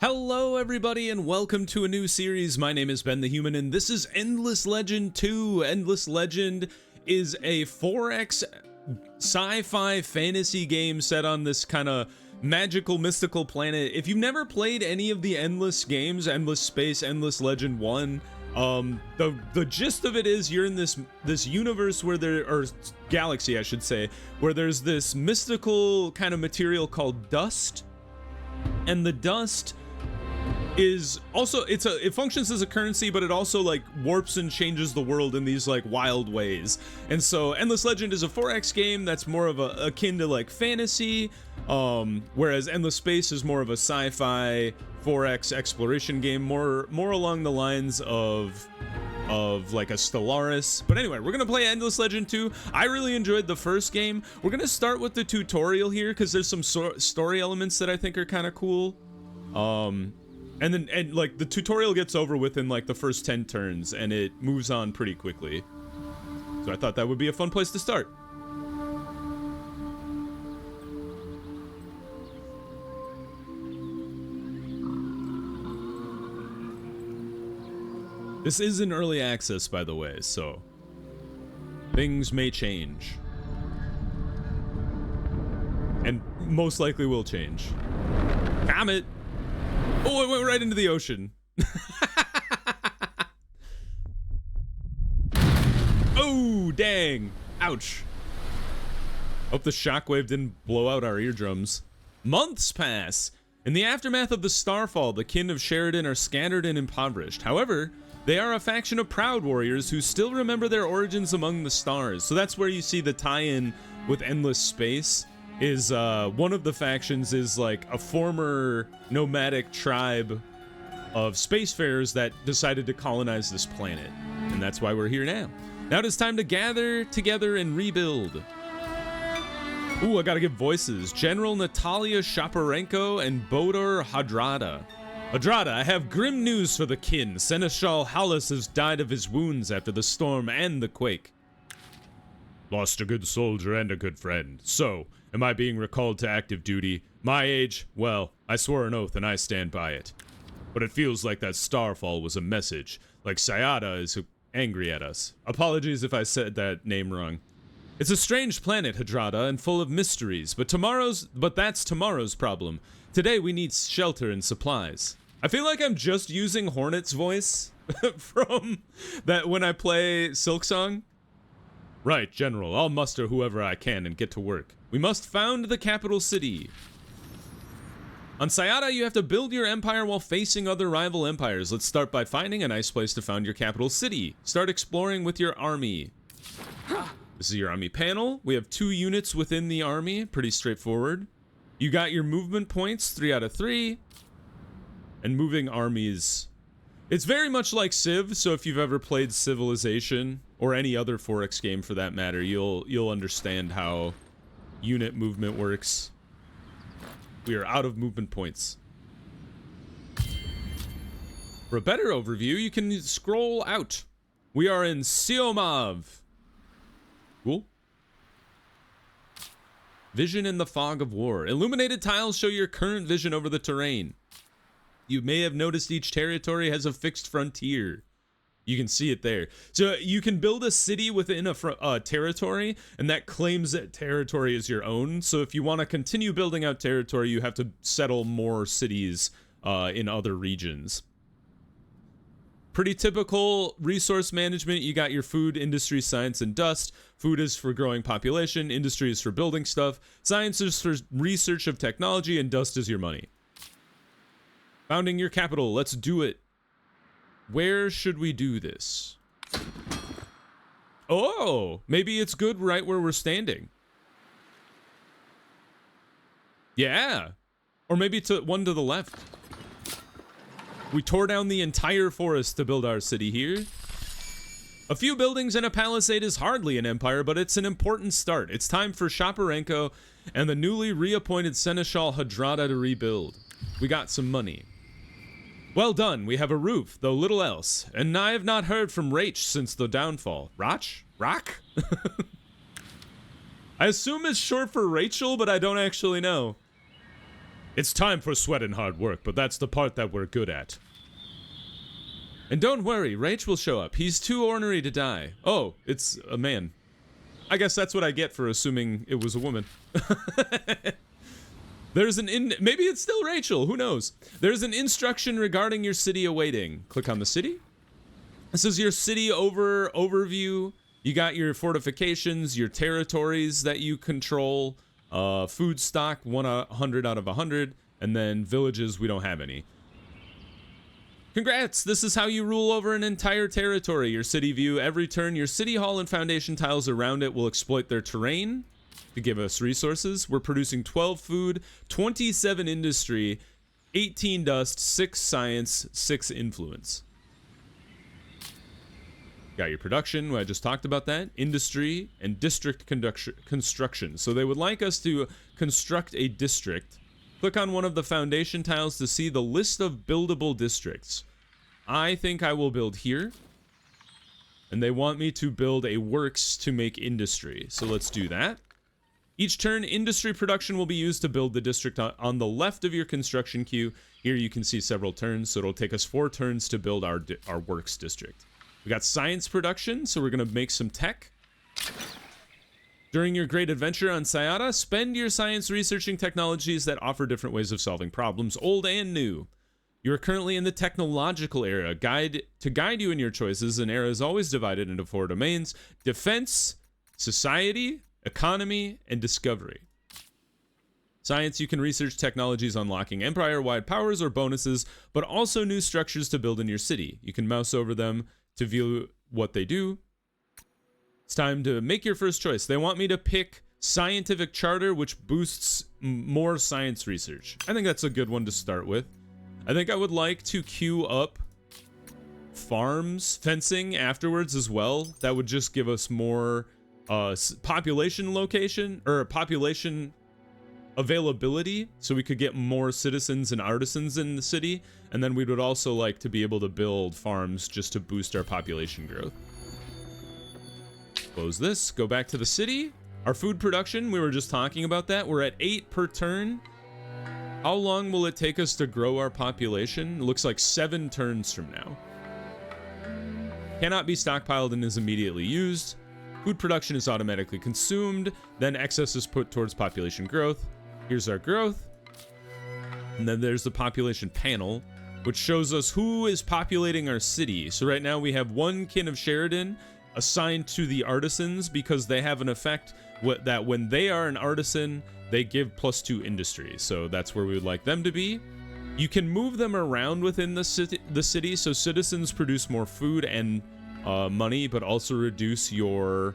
Hello everybody and welcome to a new series. My name is Ben the Human and this is Endless Legend 2. Endless Legend is a 4X sci-fi fantasy game set on this kind of magical mystical planet. If you've never played any of the Endless games, Endless Space, Endless Legend 1, the gist of it is you're in this universe where or galaxy I should say, where there's this mystical kind of material called dust, and the dust is also it functions as a currency, but it also like warps and changes the world in these like wild ways. And so Endless Legend is a 4X game that's more of akin to like fantasy, whereas Endless Space is more of a sci-fi 4X exploration game, more along the lines of like a Stellaris. But anyway, we're gonna play Endless Legend 2. I really enjoyed the first game. We're gonna start with the tutorial here because there's some story elements that I think are kind of cool. And like the tutorial gets over within like the first 10 turns and it moves on pretty quickly. So I thought that would be a fun place to start. This is in early access, by the way, so things may change. And most likely will change. Comet! Oh, it went right into the ocean. Oh, dang. Ouch. Hope the shockwave didn't blow out our eardrums. Months pass. In the aftermath of the Starfall, the kin of Sheridan are scattered and impoverished. However, they are a faction of proud warriors who still remember their origins among the stars. So that's where you see the tie-in with Endless Space. Is one of the factions is like a former nomadic tribe of spacefarers that decided to colonize this planet, and that's why we're here now. Now it is time to gather together and rebuild. Ooh, I gotta give voices. General Natalia Shaparenko and Bodor Hadrada. Hadrada, I have grim news for the kin. Seneschal Hallis has died of his wounds after the storm and the quake. Lost a good soldier and a good friend. So, am I being recalled to active duty? My age? Well, I swore an oath and I stand by it. But it feels like that Starfall was a message. Like Sayada is angry at us. Apologies if I said that name wrong. It's a strange planet, Hadrada, and full of mysteries, but that's tomorrow's problem. Today we need shelter and supplies. I feel like I'm just using Hornet's voice from that when I play Silksong. Right, General. I'll muster whoever I can and get to work. We must found the capital city. On Sayada, you have to build your empire while facing other rival empires. Let's start by finding a nice place to found your capital city. Start exploring with your army. This is your army panel. We have 2 units within the army. Pretty straightforward. You got your movement points, 3 out of 3. And moving armies. It's very much like Civ, so if you've ever played Civilization, or any other 4X game for that matter, you'll understand how unit movement works. We are out of movement points. For a better overview, you can scroll out. We are in Siomov. Cool. Vision in the fog of war. Illuminated tiles show your current vision over the terrain. You may have noticed each territory has a fixed frontier. You can see it there. So you can build a city within a territory, and that claims that territory is your own. So if you want to continue building out territory, you have to settle more cities in other regions. Pretty typical resource management. You got your food, industry, science, and dust. Food is for growing population. Industry is for building stuff. Science is for research of technology, and dust is your money. Founding your capital. Let's do it. Where should we do this? Oh, maybe it's good right where we're standing. Yeah. Or maybe one to the left. We tore down the entire forest to build our city here. A few buildings and a palisade is hardly an empire, but it's an important start. It's time for Shaparenko and the newly reappointed Seneschal Hadrada to rebuild. We got some money. Well done, we have a roof, though little else. And I have not heard from Rach since the downfall. Rock? I assume it's short for Rachel, but I don't actually know. It's time for sweat and hard work, but that's the part that we're good at. And don't worry, Rach will show up. He's too ornery to die. Oh, it's a man. I guess that's what I get for assuming it was a woman. There's maybe it's still Rachel, who knows? There's an instruction regarding your city awaiting. Click on the city. This is your city overview. You got your fortifications, your territories that you control, food stock, 100 out of 100, and then villages, we don't have any. Congrats, this is how you rule over an entire territory. Your city view, every turn, your city hall and foundation tiles around it will exploit their terrain to give us resources. We're producing 12 food, 27 industry, 18 dust, 6 science, 6 influence. Got your production, I just talked about that. Industry and district construction. So they would like us to construct a district. Click on one of the foundation tiles to see the list of buildable districts. I think I will build here. And they want me to build a works to make industry. So let's do that. Each turn, industry production will be used to build the district on the left of your construction queue. Here you can see several turns, so it'll take us 4 turns to build our works district. We got science production, so we're going to make some tech. During your great adventure on Sayata, spend your science researching technologies that offer different ways of solving problems, old and new. You are currently in the technological era. To guide you in your choices, an era is always divided into 4 domains: defense, society, economy, and discovery. Science, you can research technologies unlocking empire-wide powers or bonuses, but also new structures to build in your city. You can mouse over them to view what they do. It's time to make your first choice. They want me to pick scientific charter, which boosts more science research. I think that's a good one to start with. I think I would like to queue up farms, fencing afterwards as well. That would just give us more population location, or population availability, so we could get more citizens and artisans in the city. And then we would also like to be able to build farms just to boost our population growth. Close this, go back to the city. Our food production, we were just talking about that. We're at 8 per turn. How long will it take us to grow our population? It looks like 7 turns from now. Cannot be stockpiled and is immediately used. Food production is automatically consumed, then excess is put towards population growth. Here's our growth. And then there's the population panel, which shows us who is populating our city. So right now we have 1 kin of Sheridan assigned to the artisans because they have an effect that when they are an artisan, they give +2 industry. So that's where we would like them to be. You can move them around within the city, so citizens produce more food and money, but also reduce your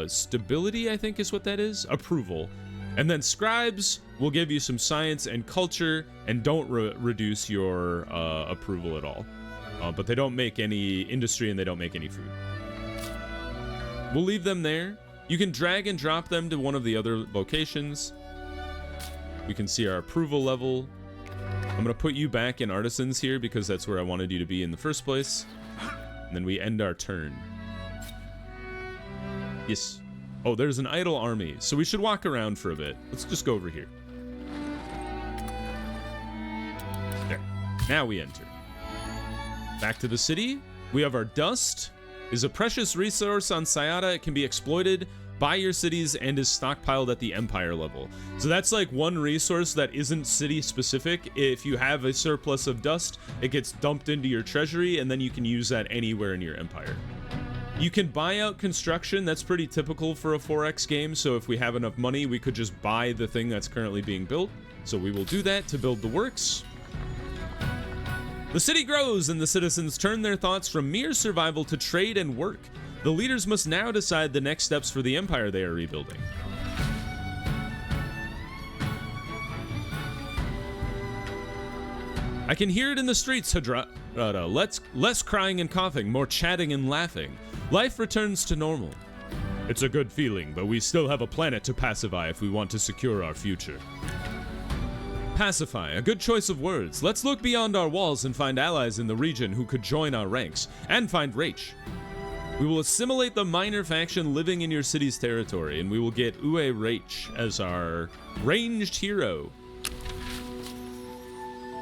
stability, I think is what that is, approval. And then scribes will give you some science and culture and don't reduce your approval at all. But they don't make any industry and they don't make any food. We'll leave them there. You can drag and drop them to one of the other locations. We can see our approval level. I'm going to put you back in artisans here because that's where I wanted you to be in the first place. And then we end our turn. Yes. Oh, there's an idle army. So we should walk around for a bit. Let's just go over here. There. Now we enter. Back to the city. We have our dust. Is a precious resource on Sayata. It can be exploited by your cities and is stockpiled at the empire level. So that's like one resource that isn't city specific. If you have a surplus of dust, it gets dumped into your treasury and then you can use that anywhere in your empire. You can buy out construction. That's pretty typical for a 4X game. So if we have enough money, we could just buy the thing that's currently being built. So we will do that to build the works. The city grows and the citizens turn their thoughts from mere survival to trade and work. The leaders must now decide the next steps for the empire they are rebuilding. I can hear it in the streets, Hadrada. Less crying and coughing, more chatting and laughing. Life returns to normal. It's a good feeling, but we still have a planet to pacify if we want to secure our future. Pacify, a good choice of words. Let's look beyond our walls and find allies in the region who could join our ranks, and find Rach. We will assimilate the minor faction living in your city's territory, and we will get Uwe Rach as our ranged hero.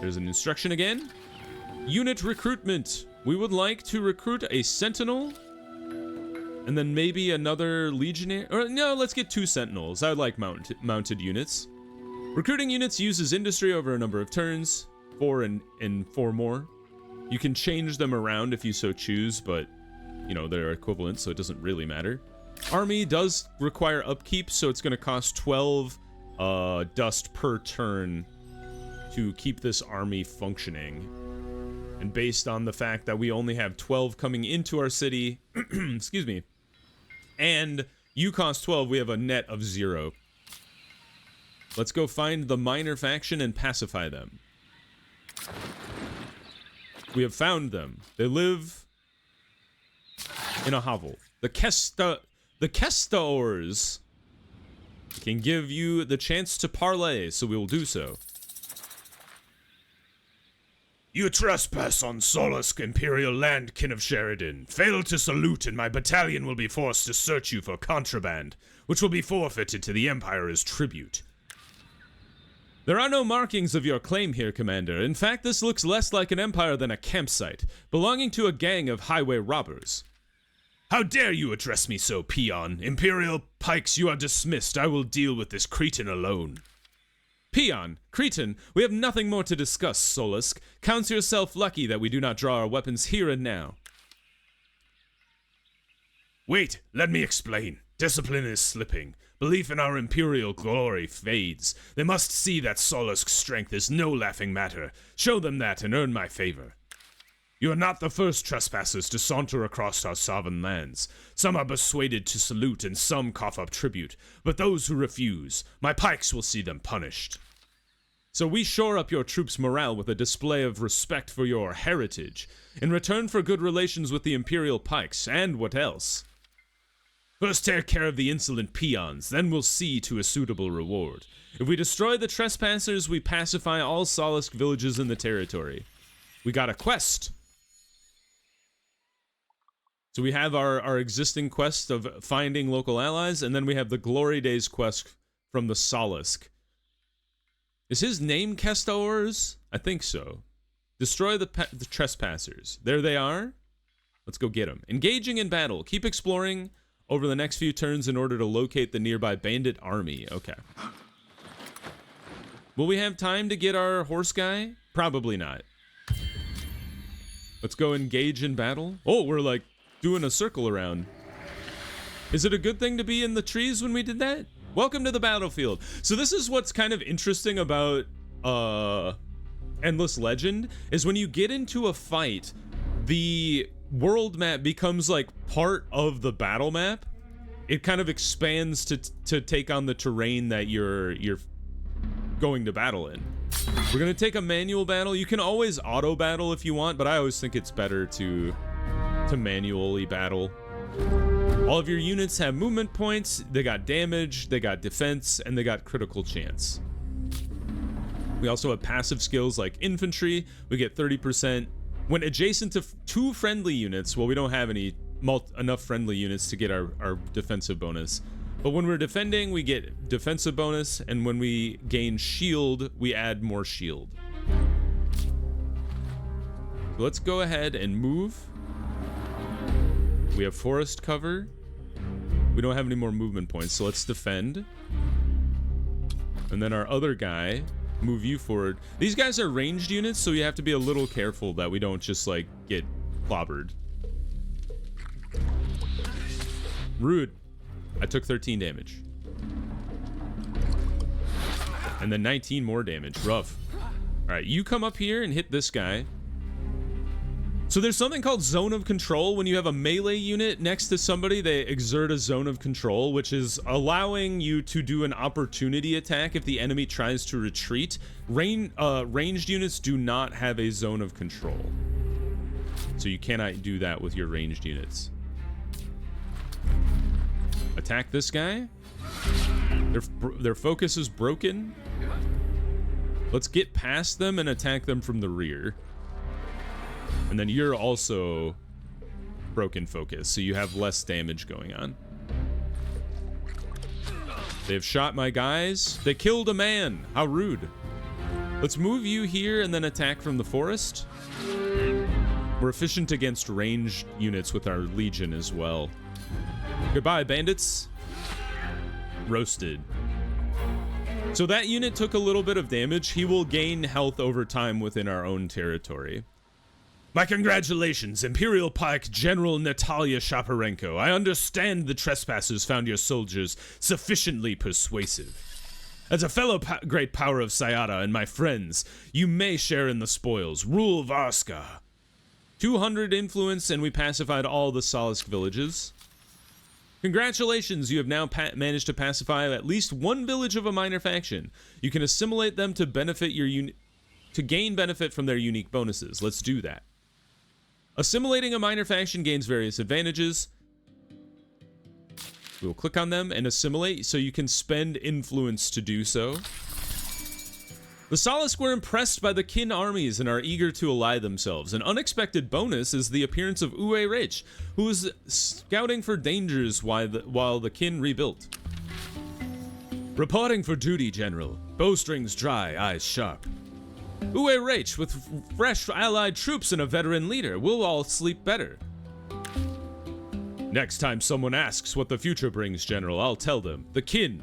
There's an instruction again. Unit recruitment. We would like to recruit a sentinel and then maybe another legionnaire. Or no, let's get 2 sentinels. I like mounted units. Recruiting units uses industry over a number of turns, 4 and 4 more. You can change them around if you so choose, but you know, they're equivalent, so it doesn't really matter. Army does require upkeep, so it's going to cost 12 dust per turn to keep this army functioning. And based on the fact that we only have 12 coming into our city, excuse me, and you cost 12, we have a net of 0. Let's go find the minor faction and pacify them. We have found them. They live in a hovel. The Kestaors can give you the chance to parley, so we will do so. You trespass on Solace Imperial land, kin of Sheridan. Fail to salute and my battalion will be forced to search you for contraband, which will be forfeited to the Empire as tribute. There are no markings of your claim here, Commander. In fact, this looks less like an empire than a campsite, belonging to a gang of highway robbers. How dare you address me so, peon? Imperial pikes, you are dismissed. I will deal with this Cretan alone. Peon, Cretan, we have nothing more to discuss, Solace. Count yourself lucky that we do not draw our weapons here and now. Wait, let me explain. Discipline is slipping. Belief in our imperial glory fades. They must see that Solace's strength is no laughing matter. Show them that and earn my favor. You are not the first trespassers to saunter across our sovereign lands. Some are persuaded to salute and some cough up tribute. But those who refuse, my pikes will see them punished. So we shore up your troops' morale with a display of respect for your heritage, in return for good relations with the imperial pikes, and what else? First take care of the insolent peons, then we'll see to a suitable reward. If we destroy the trespassers, we pacify all Solace villages in the territory. We got a quest. So we have our existing quest of finding local allies, and then we have the Glory Days quest from the Solace. Is his name Kestaors? I think so. Destroy the trespassers. There they are. Let's go get them. Engaging in battle. Keep exploring over the next few turns in order to locate the nearby bandit army. Okay. Will we have time to get our horse guy? Probably not. Let's go engage in battle. Oh, we're like doing a circle around. Is it a good thing to be in the trees when we did that? Welcome to the battlefield. So this is what's kind of interesting about Endless Legend, is when you get into a fight, the world map becomes like part of the battle map. It kind of expands to take on the terrain that you're going to battle in. We're gonna take a manual battle. You can always auto battle if you want, but I always think it's better to manually battle. All of your units have movement points, they got damage, they got defense, and they got critical chance. We also have passive skills like infantry. We get 30% when adjacent to 2 friendly units. Well, we don't have enough friendly units to get our defensive bonus. But when we're defending, we get defensive bonus, and when we gain shield, we add more shield. So let's go ahead and move. We have forest cover. We don't have any more movement points, so let's defend. And then our other guy, move you forward. These guys are ranged units, so you have to be a little careful that we don't just like get clobbered. Rude. I took 13 damage. And then 19 more damage. Rough. All right, you come up here and hit this guy. So there's something called zone of control. When you have a melee unit next to somebody, they exert a zone of control, which is allowing you to do an opportunity attack if the enemy tries to retreat. Ranged units do not have a zone of control, so you cannot do that with your ranged units. Attack this guy. Their focus is broken. Let's get past them and attack them from the rear. And then you're also broken focus, so you have less damage going on. They have shot my guys. They killed a man. How rude. Let's move you here and then attack from the forest. We're efficient against ranged units with our legion as well. Goodbye, bandits. Roasted. So that unit took a little bit of damage. He will gain health over time within our own territory. My congratulations, Imperial Pike General Natalia Shaparenko. I understand the trespassers found your soldiers sufficiently persuasive. As a fellow great power of Sayada and my friends, you may share in the spoils. Rule Varska. 200 influence, and we pacified all the Salisk villages. Congratulations, you have now managed to pacify at least one village of a minor faction. You can assimilate them to benefit your to gain benefit from their unique bonuses. Let's do that. Assimilating a minor faction gains various advantages. We will click on them and assimilate, so you can spend influence to do so. The Salisk were impressed by the Kin armies and are eager to ally themselves. An unexpected bonus is the appearance of Uwe Rich, who is scouting for dangers while the Kin rebuilt. Reporting for duty, General. Bowstrings dry, eyes sharp. Uwe Rich, with fresh allied troops and a veteran leader, we'll all sleep better. Next time someone asks what the future brings, General, I'll tell them. The Kin.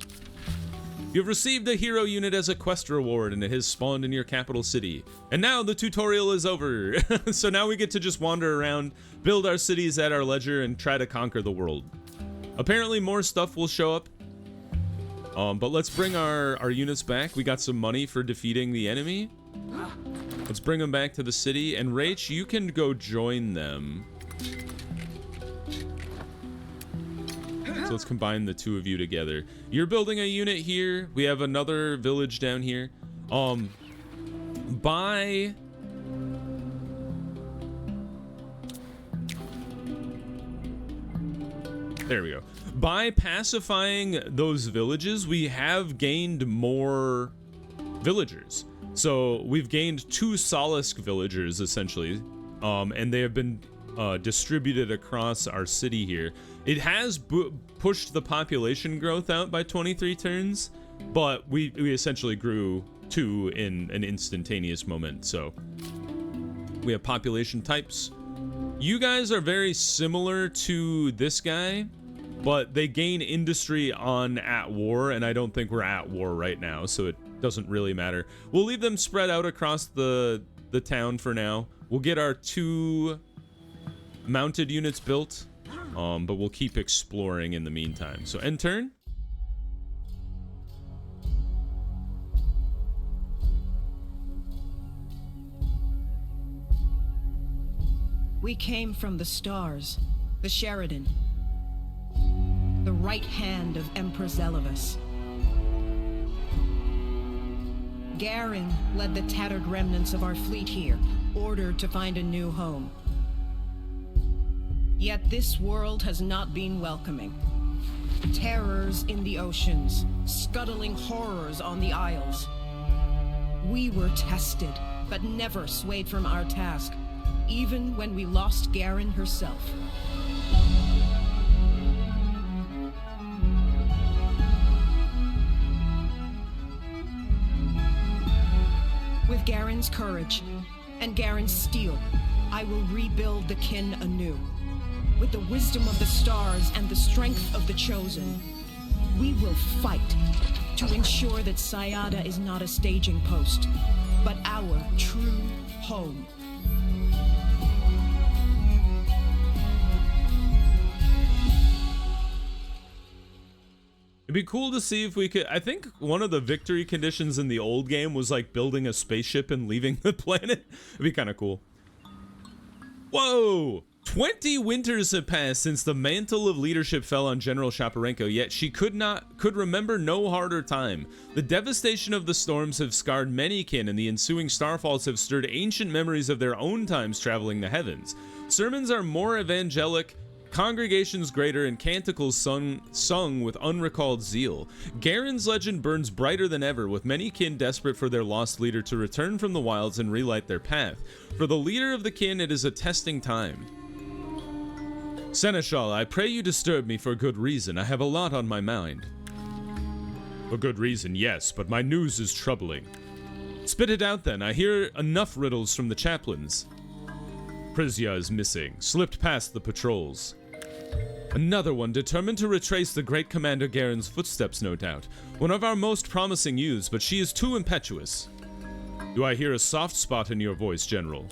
You've received a hero unit as a quest reward, and it has spawned in your capital city. And now the tutorial is over. So now we get to just wander around, build our cities at our leisure, and try to conquer the world. Apparently more stuff will show up. But let's bring our units back. We got some money for defeating the enemy. Let's bring them back to the city. And Rach, you can go join them. So let's combine the two of you together. You're building a unit here. We have another village down here. By... There we go. By pacifying those villages, we have gained more villagers. So we've gained 2 Salisk villagers, essentially. And they have been distributed across our city here. It has pushed the population growth out by 23 turns, but we essentially grew 2 in an instantaneous moment. So we have population types. You guys are very similar to this guy, but they gain industry on at war, and I don't think we're at war right now, so it doesn't really matter. We'll leave them spread out across the town for now. We'll get our 2 mounted units built, but we'll keep exploring in the meantime. So end turn. We came from the stars, the Sheridan, the right hand of Emperor Zelivus. Garen led the tattered remnants of our fleet here, ordered to find a new home. Yet this world has not been welcoming. Terrors in the oceans, scuttling horrors on the isles. We were tested, but never swayed from our task, even when we lost Garen herself. With Garen's courage and Garen's steel, I will rebuild the Kin anew. With the wisdom of the stars and the strength of the chosen, we will fight to ensure that Sayada is not a staging post, but our true home. It'd be cool to see if we could... I think one of the victory conditions in the old game was like building a spaceship and leaving the planet. It'd be kind of cool. Whoa! 20 winters have passed since the mantle of leadership fell on General Shaparenko, yet she could remember no harder time. The devastation of the storms have scarred many kin, and the ensuing starfalls have stirred ancient memories of their own times traveling the heavens. Sermons are more evangelic, congregations greater, and canticles sung with unrecalled zeal. Garen's legend burns brighter than ever, with many kin desperate for their lost leader to return from the wilds and relight their path. For the leader of the kin, it is a testing time. Seneschal, I pray you disturb me for good reason. I have a lot on my mind. For good reason, yes, but my news is troubling. Spit it out then. I hear enough riddles from the chaplains. Prisia is missing. Slipped past the patrols. Another one, determined to retrace the great Commander Garen's footsteps, no doubt. One of our most promising youths, but she is too impetuous. Do I hear a soft spot in your voice, General?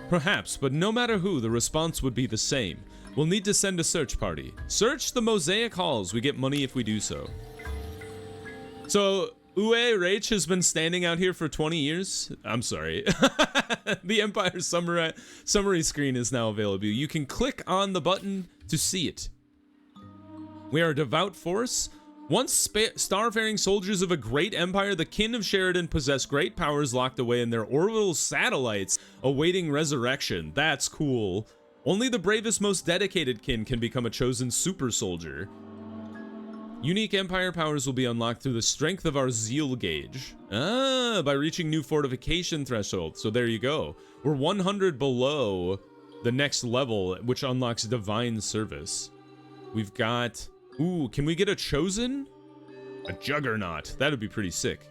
Perhaps, but no matter who, the response would be the same. We'll need to send a search party. Search the Mosaic Halls. We get money if we do so. So, Uwe Rach has been standing out here for 20 years? I'm sorry. The Empire summary screen is now available. You can click on the button to see it. We are a devout force. Once starfaring soldiers of a great empire, the kin of Sheridan possess great powers locked away in their orbital satellites, awaiting resurrection. That's cool. Only the bravest, most dedicated kin can become a chosen super soldier. Unique empire powers will be unlocked through the strength of our zeal gauge. By reaching new fortification threshold. So there you go. We're 100 below the next level, which unlocks divine service. We've got... Ooh, can we get a chosen? A juggernaut. That'd be pretty sick.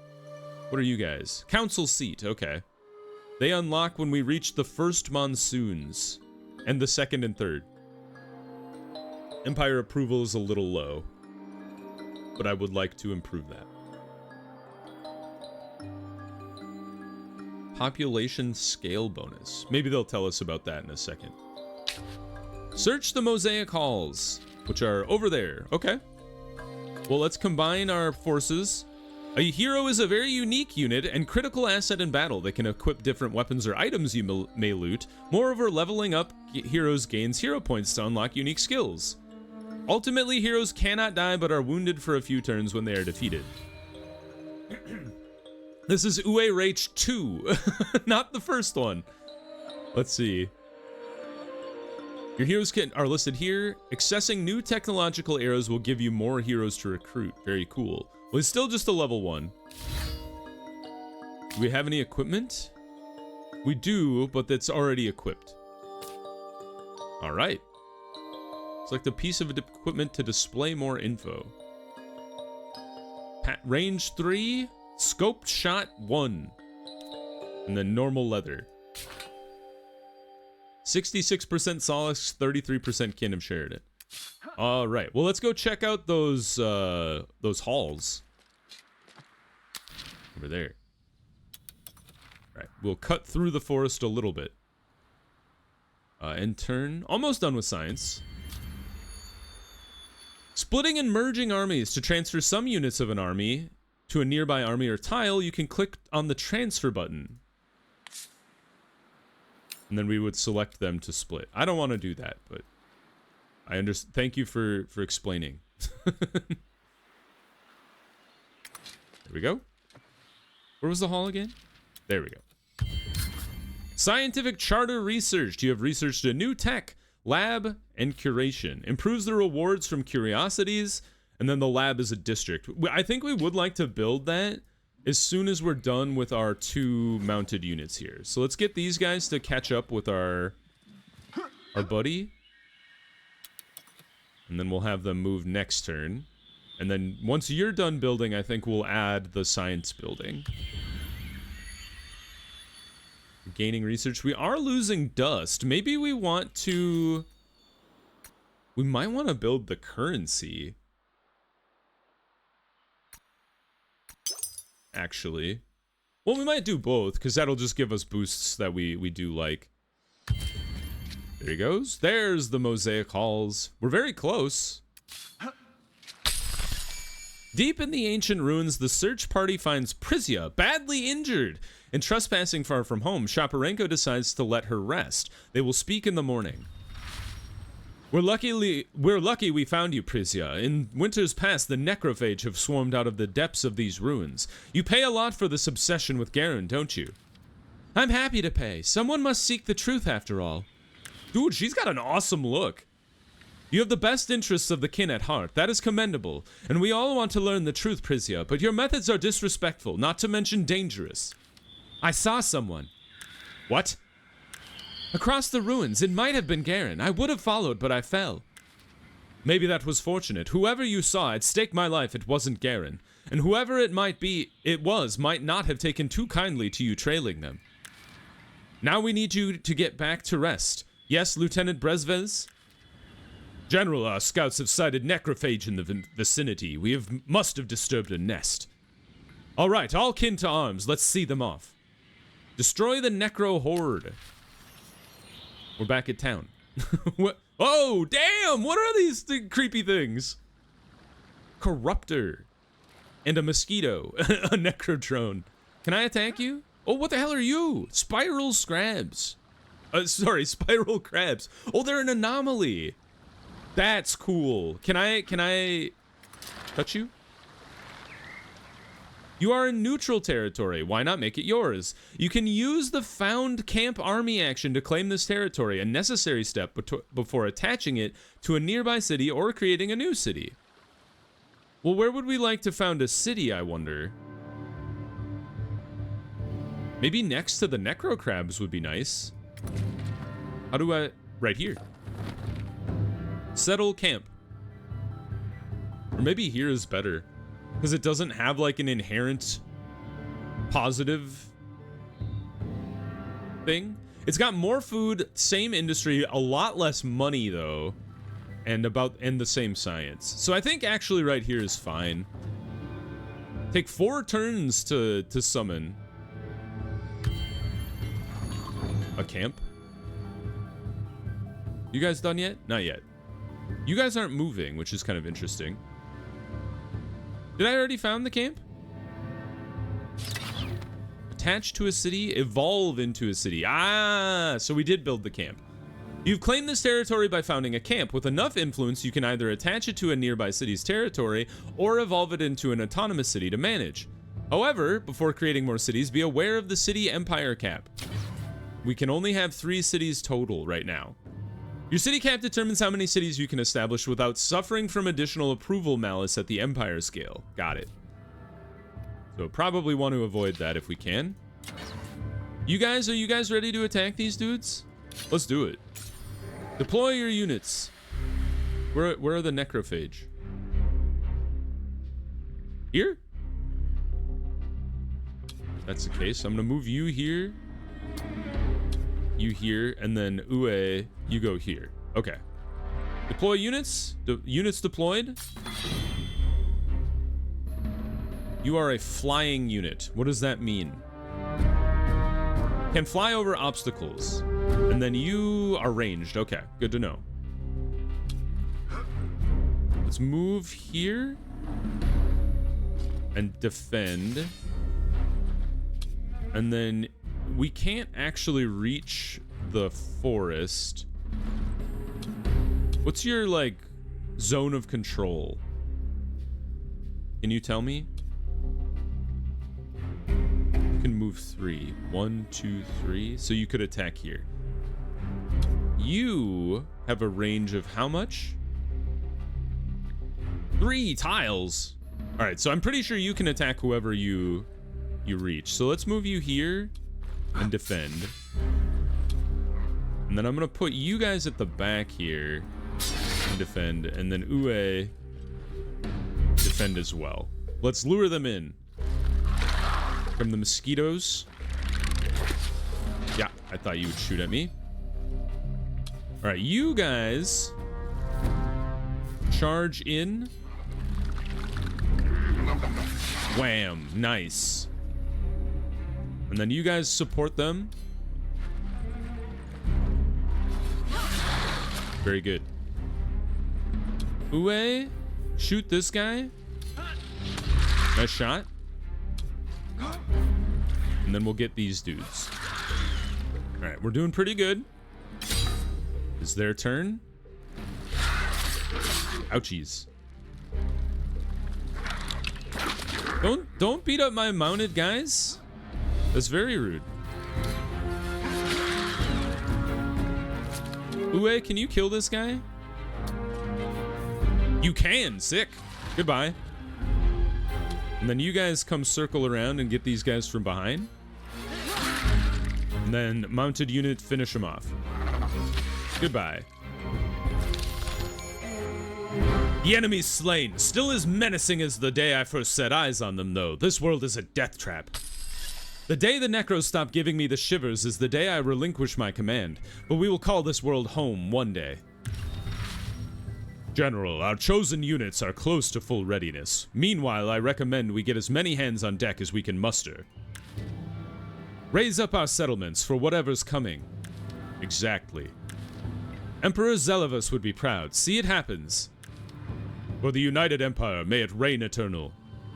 What are you guys? Council seat. Okay. They unlock when we reach the first monsoons. And the second and third. Empire approval is a little low. But I would like to improve that. Population scale bonus. Maybe they'll tell us about that in a second. Search the Mosaic Halls, which are over there. Okay. Well, let's combine our forces. A hero is a very unique unit and critical asset in battle that can equip different weapons or items you may loot. Moreover, leveling up heroes gains hero points to unlock unique skills. Ultimately, heroes cannot die but are wounded for a few turns when they are defeated. This is Uwe Rach 2, not the first one. Let's see. Your heroes are listed here. Accessing new technological arrows will give you more heroes to recruit. Very cool. Well, it's still just a level 1. Do we have any equipment? We do, but that's already equipped. All right. Select a piece of equipment to display more info. Range 3, scoped shot 1, and then normal leather. 66% Solace, 33% Kin of Sheridan. All right, well, let's go check out those halls over there. All right, we'll cut through the forest a little bit. And turn. Almost done with science. Splitting and merging armies. To transfer some units of an army to a nearby army or tile, you can click on the transfer button. And then we would select them to split. I don't want to do that, but I understand. Thank you for explaining. There we go. Where was the hall again? There we go. Scientific charter research. You have researched a new tech. Lab and curation. Improves the rewards from curiosities, and then the lab is a district. I think we would like to build that as soon as we're done with our 2 mounted units here. So let's get these guys to catch up with our buddy. And then we'll have them move next turn. And then once you're done building, I think we'll add the science building. Gaining research. We are losing dust. Maybe we want to... We might want to build the currency. Actually. Well, we might do both, because that'll just give us boosts that we do like. There he goes. There's the Mosaic Halls. We're very close. Deep in the ancient ruins, the search party finds Prisia badly injured. And trespassing far from home, Shaparenko decides to let her rest. They will speak in the morning. We're lucky we found you, Prisia. In winters past, the necrophage have swarmed out of the depths of these ruins. You pay a lot for this obsession with Garen, don't you? I'm happy to pay. Someone must seek the truth after all. Dude, she's got an awesome look. You have the best interests of the kin at heart. That is commendable. And we all want to learn the truth, Prisia, but your methods are disrespectful, not to mention dangerous. I saw someone. What? Across the ruins. It might have been Garen. I would have followed, but I fell. Maybe that was fortunate. Whoever you saw, I'd stake my life it wasn't Garen. and whoever it might not have taken too kindly to you trailing them. Now we need you to get back to rest. Yes, Lieutenant Brezvez? General, our scouts have sighted necrophage in the vicinity. Must have disturbed a nest. All right, all kin to arms. Let's see them off. Destroy the necro horde. We're back at town. What? Oh, damn! What are these creepy things? Corruptor. And a mosquito. A necrodrone. Can I attack you? Oh, what the hell are you? Spiral scrabs. Sorry, spiral crabs. Oh, they're an anomaly. That's cool. Can I touch you? You are in neutral territory. Why not make it yours? You can use the found camp army action to claim this territory, a necessary step before attaching it to a nearby city or creating a new city. Well, where would we like to found a city, I wonder? Maybe next to the necro crabs would be nice. How do I... Right here. Settle camp. Or maybe here is better. Because it doesn't have like an inherent positive thing. It's got more food, same industry, a lot less money though, and the same science. So I think actually right here is fine. Take 4 turns to summon a camp. You guys done yet? Not yet. You guys aren't moving, which is kind of interesting. Did I already found the camp? Attach to a city, evolve into a city. Ah, so we did build the camp. You've claimed this territory by founding a camp. With enough influence, you can either attach it to a nearby city's territory or evolve it into an autonomous city to manage. However, before creating more cities, be aware of the city empire cap. We can only have 3 cities total right now. Your city cap determines how many cities you can establish without suffering from additional approval malice at the empire scale. Got it. So probably want to avoid that if we can. Are you guys ready to attack these dudes? Let's do it. Deploy your units. Where are the necrophage? Here? If that's the case, I'm gonna move you here. You here, and then Uwe, you go here. Okay. Deploy units. Units deployed. You are a flying unit. What does that mean? Can fly over obstacles. And then you are ranged. Okay, good to know. Let's move here. And defend. And then we can't actually reach the forest. What's your, like, zone of control? Can you tell me? You can move 3. 1, 2, 3. So you could attack here. You have a range of how much? 3 tiles. All right, so I'm pretty sure you can attack whoever you reach. So let's move you here and defend. And then I'm gonna put you guys at the back here and defend, and then Uwe defend as well. Let's lure them in from the mosquitoes. Yeah, I thought you would shoot at me. All right, you guys charge in. Wham, nice. And then you guys support them. Very good. Uwe, shoot this guy. Nice shot. And then we'll get these dudes. All right, we're doing pretty good. It's their turn. Ouchies. Don't beat up my mounted guys. That's very rude. Uwe, can you kill this guy? You can. Sick. Goodbye. And then you guys come circle around and get these guys from behind. And then mounted unit, finish them off. Goodbye. The enemy's slain, still as menacing as the day I first set eyes on them, though. This world is a death trap. The day the Necros stop giving me the shivers is the day I relinquish my command, but we will call this world home one day. General, our chosen units are close to full readiness. Meanwhile, I recommend we get as many hands on deck as we can muster. Raise up our settlements for whatever's coming. Exactly. Emperor Zelivus would be proud. See, it happens. For the United Empire, may it reign eternal.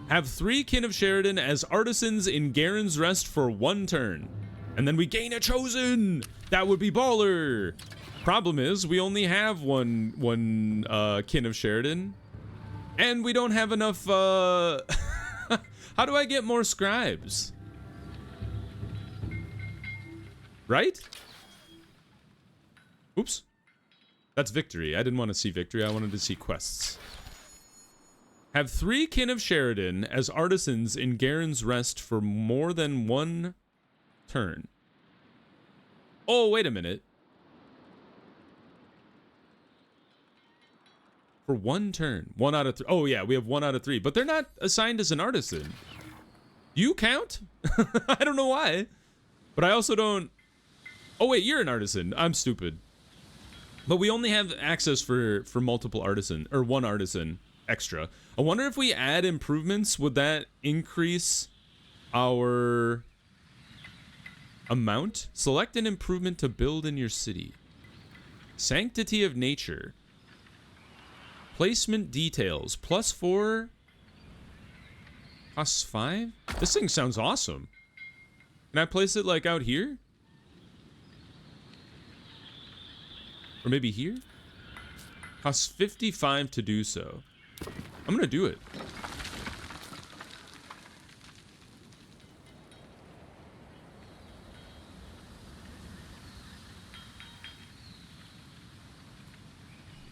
Have 3 kin of Sheridan as artisans in Garen's Rest for 1 turn. And then we gain a chosen! That would be baller! Problem is, we only have one kin of Sheridan. And we don't have enough, How do I get more scribes? Right? Oops. That's victory. I didn't want to see victory. I wanted to see quests. Have 3 kin of Sheridan as artisans in Garen's Rest for more than 1 turn. Oh, wait a minute. For 1 turn. 1 out of 3. Oh, yeah, we have 1 out of 3. But they're not assigned as an artisan. You count? I don't know why. But I also don't... Oh, wait, you're an artisan. I'm stupid. But we only have access for multiple artisan, or 1 artisan extra. I wonder if we add improvements, would that increase our amount? Select an improvement to build in your city. Sanctity of Nature. Placement details. +4. +5? This thing sounds awesome. Can I place it like out here? Or maybe here? Costs 55 to do so. I'm gonna do it.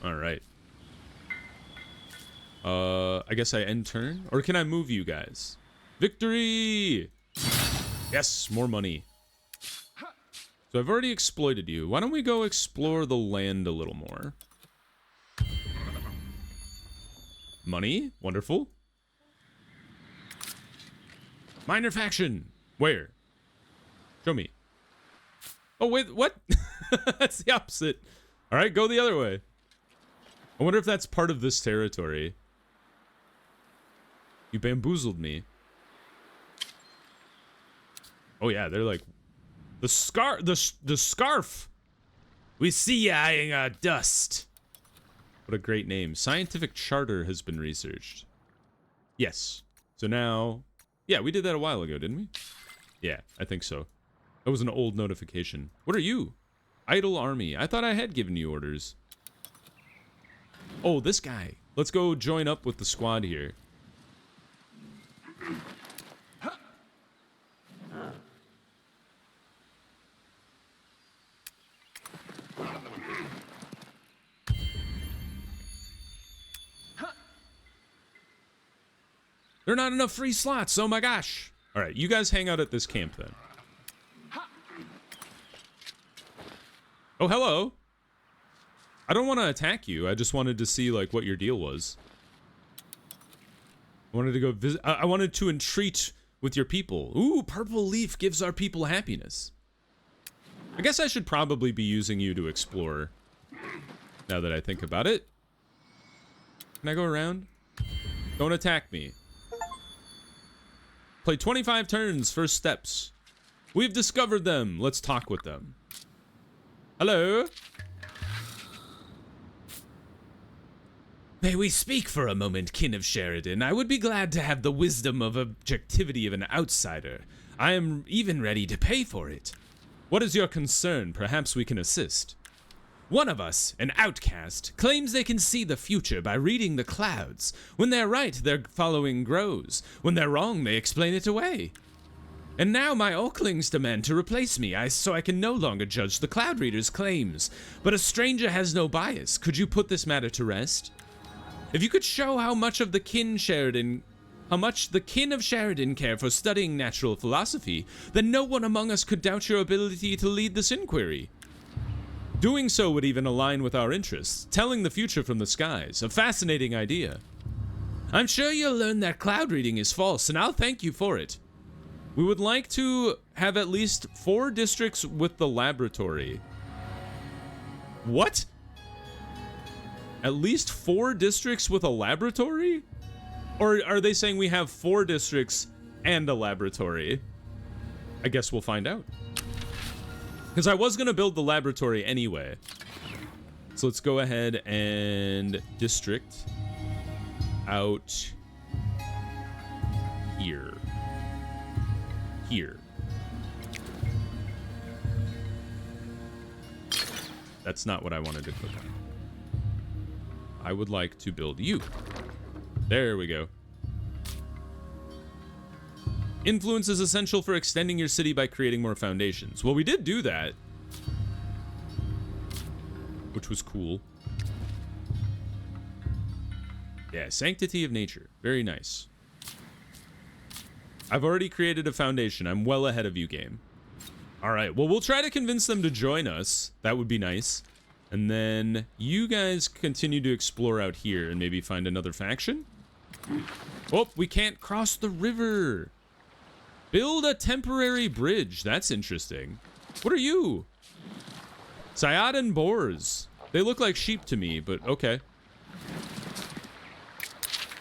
All right. I guess I end turn? Or can I move you guys? Victory! Yes, more money. So I've already exploited you. Why don't we go explore the land a little more? Money? Wonderful. Minor faction. Where? Show me. Oh, wait, what? That's the opposite. All right, go the other way. I wonder if that's part of this territory. You bamboozled me. Oh yeah, they're like the scarf. We see you eyeing our dust. What a great name. Scientific charter has been researched. Yes. So now, yeah, we did that a while ago, didn't we? Yeah, I think so. That was an old notification. What are you? Idle army. I thought I had given you orders. Oh, this guy. Let's go join up with the squad here. There are not enough free slots. Oh my gosh. All right, you guys hang out at this camp then. Oh, hello. I don't want to attack you. I just wanted to see like what your deal was. I wanted to go visit. I wanted to entreat with your people. Ooh, purple leaf gives our people happiness. I guess I should probably be using you to explore. Now that I think about it. Can I go around? Don't attack me. Play 25 turns, first steps. We've discovered them. Let's talk with them. Hello? May we speak for a moment, kin of Sheridan? I would be glad to have the wisdom of objectivity of an outsider. I am even ready to pay for it. What is your concern? Perhaps we can assist. One of us, an outcast, claims they can see the future by reading the clouds. When they're right, their following grows. When they're wrong, they explain it away. And now my Oaklings demand to replace me, so I can no longer judge the cloud reader's claims. But a stranger has no bias. Could you put this matter to rest? If you could show how much the kin of Sheridan care for studying natural philosophy, then no one among us could doubt your ability to lead this inquiry. Doing so would even align with our interests, telling the future from the skies. A fascinating idea. I'm sure you'll learn that cloud reading is false, and I'll thank you for it. We would like to have at least 4 districts with the laboratory. What? At least 4 districts with a laboratory? Or are they saying we have 4 districts and a laboratory? I guess we'll find out. Because I was going to build the laboratory anyway. So let's go ahead and district out here. Here. That's not what I wanted to click on. I would like to build you. There we go. Influence is essential for extending your city by creating more foundations. Well, we did do that, which was cool. Yeah, sanctity of nature. Very nice. I've already created a foundation. I'm well ahead of you, game. All right, well, we'll try to convince them to join us. That would be nice. And then you guys continue to explore out here and maybe find another faction. Oh, we can't cross the river. Build a temporary bridge. That's interesting. What are you? Syadan boars. They look like sheep to me, but okay.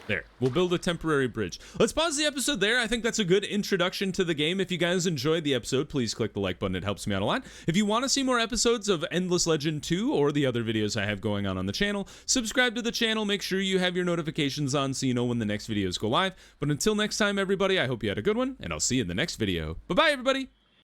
There. We'll build a temporary bridge. Let's pause the episode there. I think that's a good introduction to the game. If you guys enjoyed the episode, please click the like button. It helps me out a lot. If you want to see more episodes of Endless Legend 2 or the other videos I have going on the channel, subscribe to the channel. Make sure you have your notifications on so you know when the next videos go live. But until next time, everybody, I hope you had a good one, and I'll see you in the next video. Bye-bye, everybody.